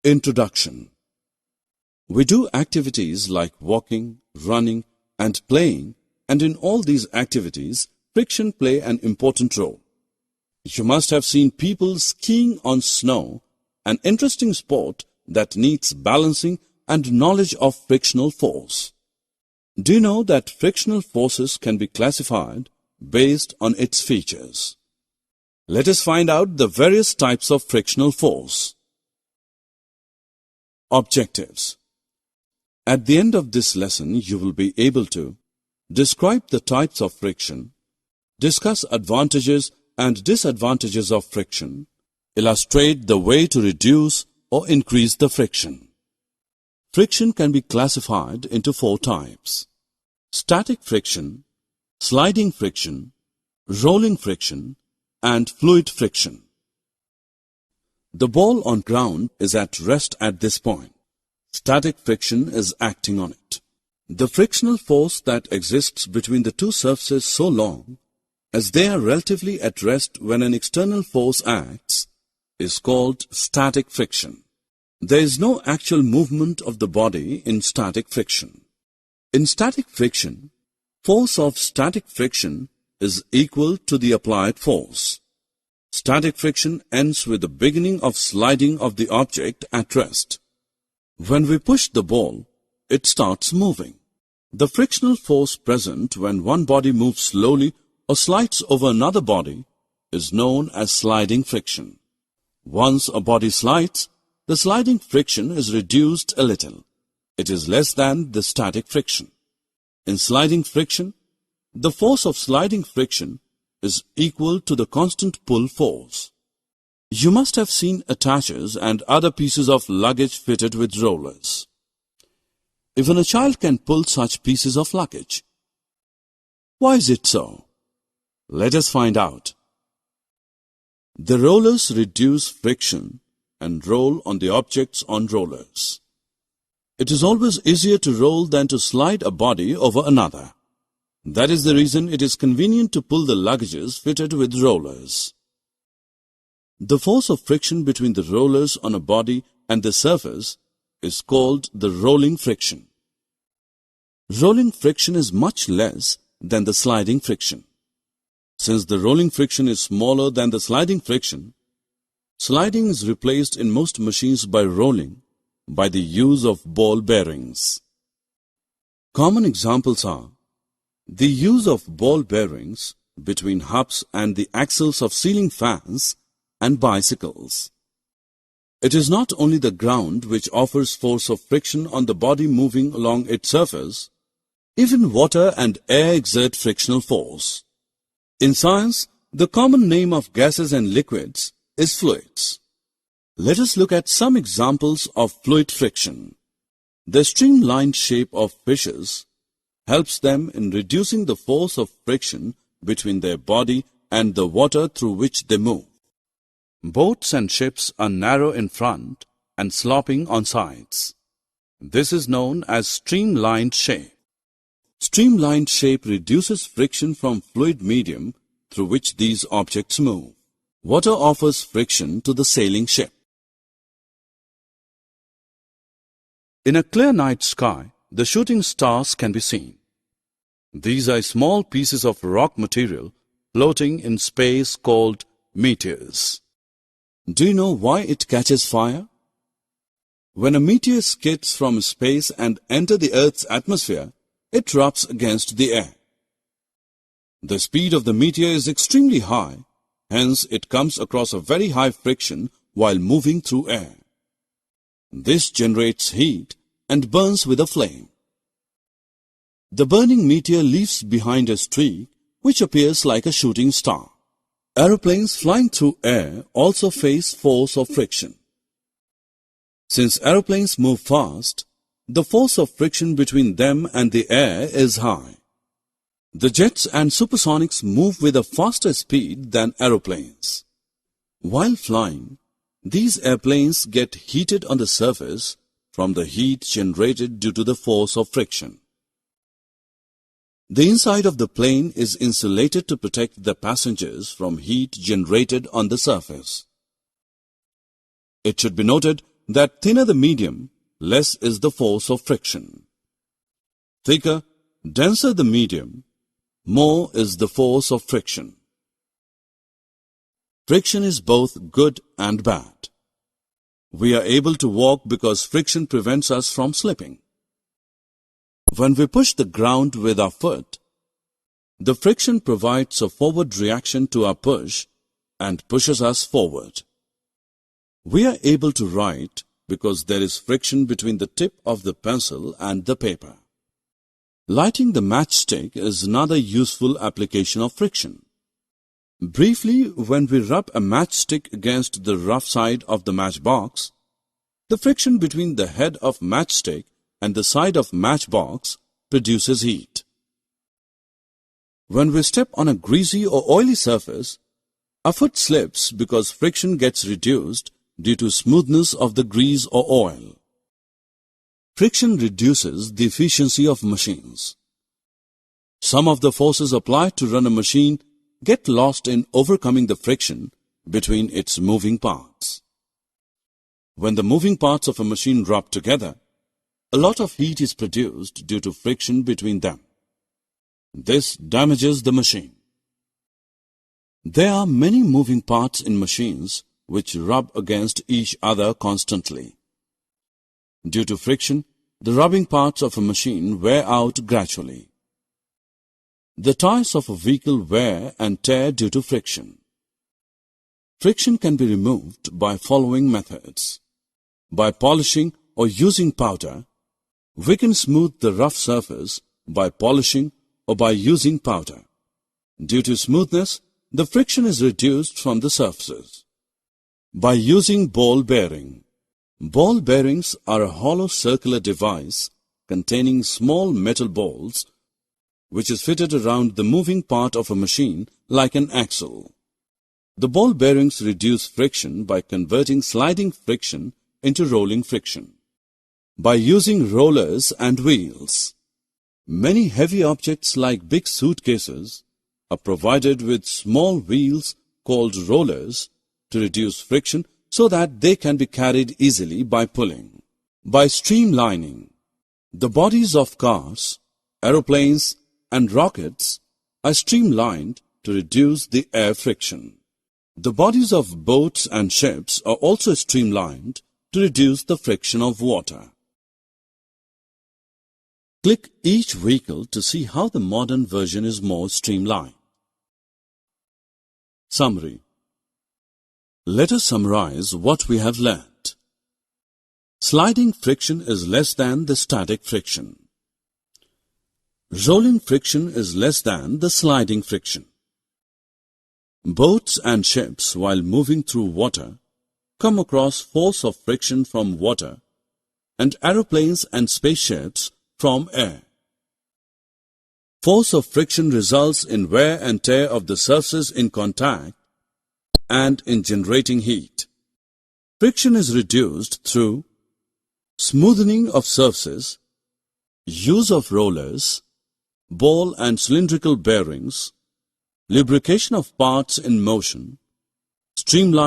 Introduction. We do activities like walking, running, and playing, and in all these activities, friction play an important role. You must have seen people skiing on snow, an interesting sport that needs balancing and knowledge of frictional force. Do you know that frictional forces can be classified based on its features? Let us find out the various types of frictional force. Objectives. At the end of this lesson, you will be able to describe the types of friction, discuss advantages and disadvantages of friction, illustrate the way to reduce or increase the friction. Friction can be classified into 4 types: static friction, sliding friction, rolling friction, and fluid friction. The ball on ground is at rest at this point. Static friction is acting on it. The frictional force that exists between the two surfaces so long as they are relatively at rest when an external force acts is called static friction. There is no actual movement of the body in static friction. In static friction, force of static friction is equal to the applied force. Static friction ends with the beginning of sliding of the object at rest. When we push the ball, it starts moving. The frictional force present when one body moves slowly or slides over another body is known as sliding friction. Once a body slides, the sliding friction is reduced a little. It is less than the static friction. In sliding friction, the force of sliding friction is equal to the constant pull force. You must have seen attachers and other pieces of luggage fitted with rollers. Even a child can pull such pieces of luggage. Why is it so? Let us find out. The rollers reduce friction and roll on the objects on rollers. It is always easier to roll than to slide a body over another. That is the reason it is convenient to pull the luggages fitted with rollers. The force of friction between the rollers on a body and the surface is called the rolling friction. Rolling friction is much less than the sliding friction. Since the rolling friction is smaller than the sliding friction, sliding is replaced in most machines by rolling by the use of ball bearings. Common examples are the use of ball bearings between hubs and the axles of ceiling fans and bicycles. It is not only the ground which offers force of friction on the body moving along its surface, even water and air exert frictional force. In science, the common name of gases and liquids is fluids. Let us look at some examples of fluid friction. The streamlined shape of fishes helps them in reducing the force of friction between their body and the water through which they move. Boats and ships are narrow in front and sloping on sides. This is known as streamlined shape. Streamlined shape reduces friction from fluid medium through which these objects move. Water offers friction to the sailing ship. In a clear night sky, the shooting stars can be seen. These are small pieces of rock material floating in space called meteors. Do you know why it catches fire? When a meteor skids from space and enters the Earth's atmosphere, it rubs against the air. The speed of the meteor is extremely high, hence it comes across a very high friction while moving through air. This generates heat and burns with a flame. The burning meteor leaves behind a streak which appears like a shooting star. Aeroplanes flying through air also face force of friction. Since aeroplanes move fast, the force of friction between them and the air is high. The jets and supersonics move with a faster speed than aeroplanes. While flying, these airplanes get heated on the surface from the heat generated due to the force of friction. The inside of the plane is insulated to protect the passengers from heat generated on the surface. It should be noted that thinner the medium, less is the force of friction. Thicker, denser the medium, more is the force of friction. Friction is both good and bad. We are able to walk because friction prevents us from slipping. When we push the ground with our foot, the friction provides a forward reaction to our push and pushes us forward. We are able to write because there is friction between the tip of the pencil and the paper. Lighting the matchstick is another useful application of friction. Briefly, when we rub a matchstick against the rough side of the matchbox, the friction between the head of matchstick and the side of matchbox produces heat. When we step on a greasy or oily surface, our foot slips because friction gets reduced due to smoothness of the grease or oil. Friction reduces the efficiency of machines. Some of the forces applied to run a machine get lost in overcoming the friction between its moving parts. When the moving parts of a machine rub together, a lot of heat is produced due to friction between them. This damages the machine. There are many moving parts in machines which rub against each other constantly. Due to friction, the rubbing parts of a machine wear out gradually. The tires of a vehicle wear and tear due to friction. Friction can be removed by following methods. By polishing or using powder, we can smooth the rough surface by polishing or by using powder. Due to smoothness, the friction is reduced from the surfaces. By using ball bearing. Ball bearings are a hollow circular device containing small metal balls which is fitted around the moving part of a machine like an axle. The ball bearings reduce friction by converting sliding friction into rolling friction. By using rollers and wheels. Many heavy objects like big suitcases are provided with small wheels called rollers to reduce friction so that they can be carried easily by pulling. By streamlining. The bodies of cars, aeroplanes, and rockets are streamlined to reduce the air friction. The bodies of boats and ships are also streamlined to reduce the friction of water. Click each vehicle to see how the modern version is more streamlined. Summary. Let us summarize what we have learnt. Sliding friction is less than the static friction. Rolling friction is less than the sliding friction. Boats and ships, while moving through water, come across force of friction from water, and aeroplanes and spaceships from air. Force of friction results in wear and tear of the surfaces in contact and in generating heat. Friction is reduced through smoothing of surfaces, use of rollers, ball and cylindrical bearings, lubrication of parts in motion, streamlining